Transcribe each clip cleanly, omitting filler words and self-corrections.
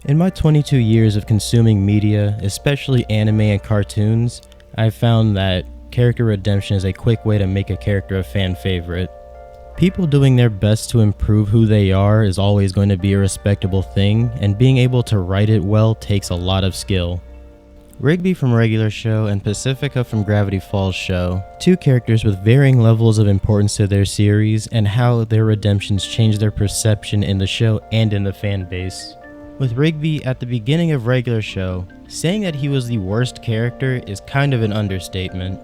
In my 22 years of consuming media, especially anime and cartoons, I've found that character redemption is a quick way to make a character a fan favorite. People doing their best to improve who they are is always going to be a respectable thing, and being able to write it well takes a lot of skill. Rigby from Regular Show and Pacifica from Gravity Falls show, two characters with varying levels of importance to their series and how their redemptions change their perception in the show and in the fan base. With Rigby at the beginning of Regular Show, saying that he was the worst character is kind of an understatement.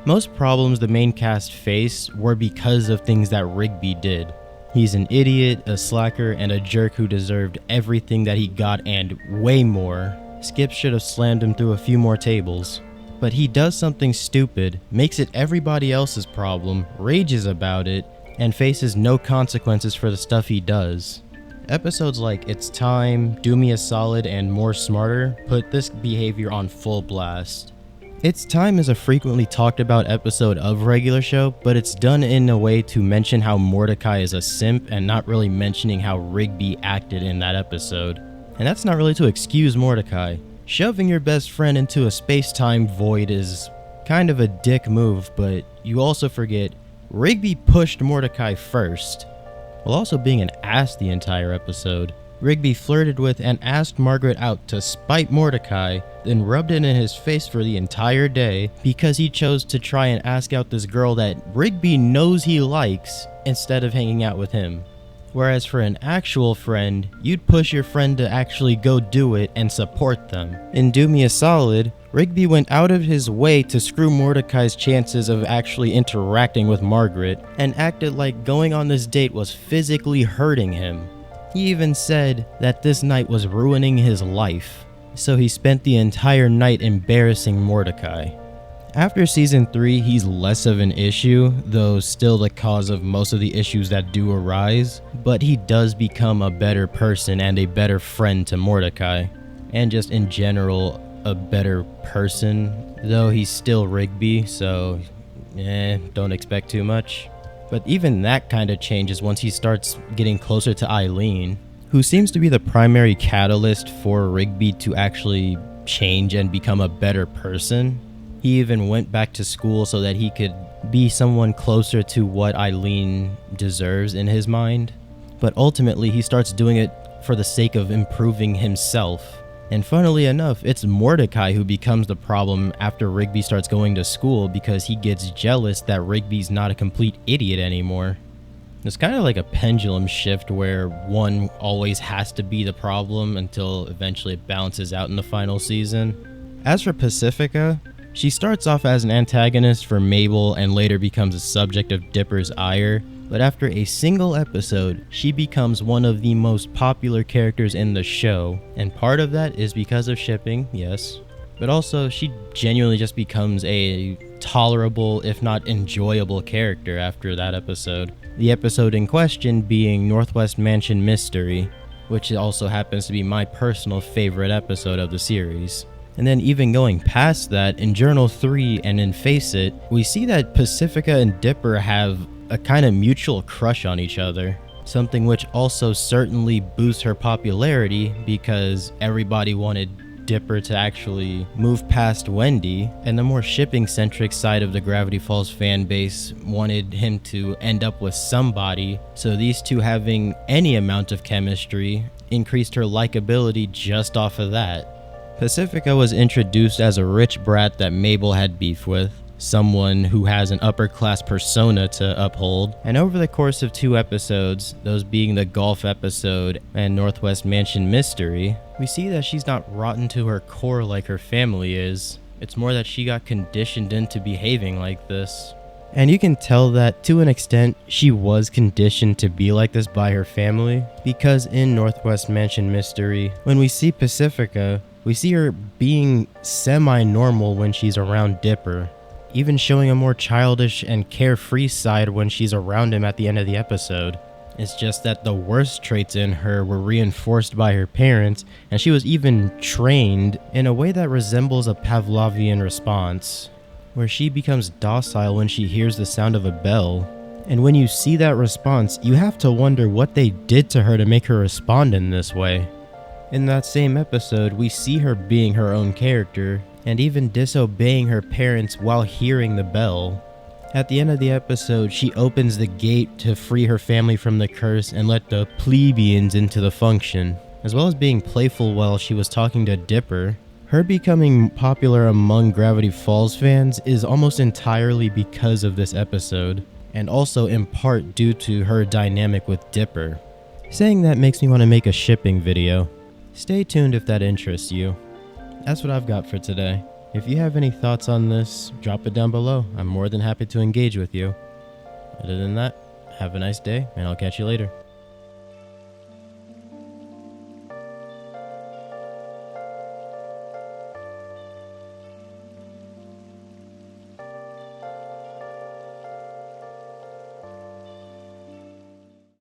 Most problems the main cast faced were because of things that Rigby did. He's an idiot, a slacker, and a jerk who deserved everything that he got and way more. Skip should have slammed him through a few more tables. But he does something stupid, makes it everybody else's problem, rages about it, and faces no consequences for the stuff he does. Episodes like It's Time, Do Me a Solid, and More Smarter put this behavior on full blast. It's Time is a frequently talked about episode of Regular Show, but it's done in a way to mention how Mordecai is a simp and not really mentioning how Rigby acted in that episode. And that's not really to excuse Mordecai. Shoving your best friend into a space-time void is kind of a dick move, but you also forget Rigby pushed Mordecai first, while also being an ass the entire episode. Rigby flirted with and asked Margaret out to spite Mordecai, then rubbed it in his face for the entire day because he chose to try and ask out this girl that Rigby knows he likes instead of hanging out with him. Whereas for an actual friend, you'd push your friend to actually go do it and support them. In Do Me a Solid, Rigby went out of his way to screw Mordecai's chances of actually interacting with Margaret and acted like going on this date was physically hurting him. He even said that this night was ruining his life, so he spent the entire night embarrassing Mordecai. After season 3, he's less of an issue, though still the cause of most of the issues that do arise, but he does become a better person and a better friend to Mordecai, and just in general, a better person, though he's still Rigby, so don't expect too much. But even that kind of changes once he starts getting closer to Eileen, who seems to be the primary catalyst for Rigby to actually change and become a better person. He even went back to school so that he could be someone closer to what Eileen deserves in his mind. But ultimately, he starts doing it for the sake of improving himself. And funnily enough, it's Mordecai who becomes the problem after Rigby starts going to school because he gets jealous that Rigby's not a complete idiot anymore. It's kind of like a pendulum shift where one always has to be the problem until eventually it balances out in the final season. As for Pacifica, she starts off as an antagonist for Mabel and later becomes a subject of Dipper's ire, but after a single episode, she becomes one of the most popular characters in the show, and part of that is because of shipping, yes, but also she genuinely just becomes a tolerable, if not enjoyable character after that episode. The episode in question being Northwest Mansion Mystery, which also happens to be my personal favorite episode of the series. And then even going past that, in Journal 3 and in Face It, we see that Pacifica and Dipper have a kind of mutual crush on each other. Something which also certainly boosts her popularity because everybody wanted Dipper to actually move past Wendy, and the more shipping-centric side of the Gravity Falls fan base wanted him to end up with somebody, so these two having any amount of chemistry increased her likability just off of that. Pacifica was introduced as a rich brat that Mabel had beef with, someone who has an upper-class persona to uphold, and over the course of 2 episodes, those being the golf episode and Northwest Mansion Mystery, we see that she's not rotten to her core like her family is. It's more that she got conditioned into behaving like this. And you can tell that to an extent she was conditioned to be like this by her family, because in Northwest Mansion Mystery, when we see Pacifica, we see her being semi-normal when she's around Dipper, even showing a more childish and carefree side when she's around him at the end of the episode. It's just that the worst traits in her were reinforced by her parents, and she was even trained in a way that resembles a Pavlovian response, where she becomes docile when she hears the sound of a bell. And when you see that response, you have to wonder what they did to her to make her respond in this way. In that same episode, we see her being her own character, and even disobeying her parents while hearing the bell. At the end of the episode, she opens the gate to free her family from the curse and let the plebeians into the function, as well as being playful while she was talking to Dipper. Her becoming popular among Gravity Falls fans is almost entirely because of this episode, and also in part due to her dynamic with Dipper. Saying that makes me want to make a shipping video. Stay tuned if that interests you. That's what I've got for today. If you have any thoughts on this, drop it down below. I'm more than happy to engage with you. Other than that, have a nice day, and I'll catch you later.